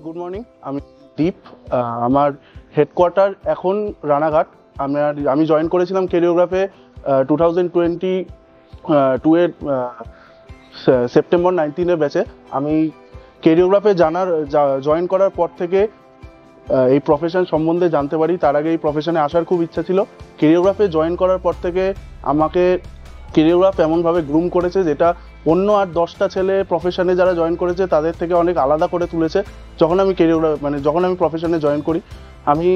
Good morning, আমি দীপ। আমার headquarter এখন রানাঘাট। আমি জয়েন করেছিলাম কেরিওগ্রাফে 2022 এর সেপ্টেম্বর 19 ব্যাচে। আমি কেরিওগ্রাফে জয়েন করার পর থেকে এই প্রফেশন সম্বন্ধে জানতে পারি। তার আগে এই প্রফেশনে আসার খুব ইচ্ছা ছিল। কেরিওগ্রাফে জয়েন করার পর থেকে আমাকে কেরিওগ্রাফ এমনভাবে গ্রুম করেছে যেটা অন্য আর 10টা ছেলে প্রফেশনে যারা জয়েন করেছে তাদের থেকে অনেক আলাদা করে তুলেছে। যখন আমি প্রফেশনে জয়েন করি, আমি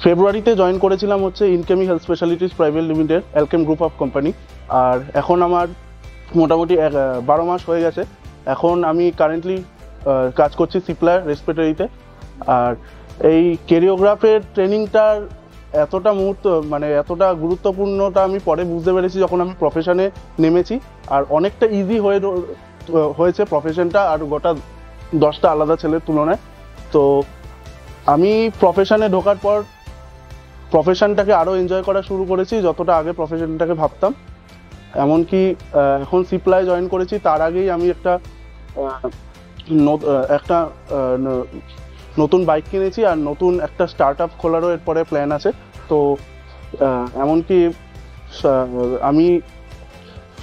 ফেব্রুয়ারিতে জয়েন করেছিলাম হচ্ছে Indchemie health specialities private limited, Alkem group of company. আর এখন আমার মোটামুটি 12 মাস হয়ে গেছে। এখন আমি কারেন্টলি কাজ করছি সিপ্লায়ার রেসপিরেটরিতে। আর এই কেরিওগ্রাফের ট্রেনিংটার এতটা গুরুত্বপূর্ণটা আমি পরে বুঝতে পেরেছি যখন আমি প্রফেশনে নেমেছি। আর অনেকটা ইজি হয়েছে প্রফেশনটা আর গোটা 10টা আলাদা ছেলের তুলনায়। তো আমি প্রফেশনে ঢোকার পর প্রফেশনটাকে আরও এনজয় করা শুরু করেছি যতটা আগে প্রফেশনটাকে ভাবতাম। এমনকি এখন সিপ্লায় জয়েন করেছি, তার আগেই আমি একটা নতুন বাইক কিনেছি আর নতুন একটা স্টার্ট আপ খোলারও এরপরে প্ল্যান আছে। তো এমনকি আমি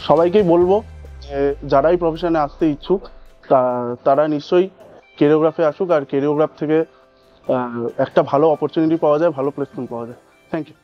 সবাইকেই বলবো যে যারা এই প্রফেশনে আসতে ইচ্ছুক তারা নিশ্চয়ই কেরিওগ্রাফে আসুক। আর কেরিওগ্রাফ থেকে একটা ভালো অপরচুনিটি পাওয়া যায়, ভালো প্লেসমেন্ট পাওয়া যায়। Thank you.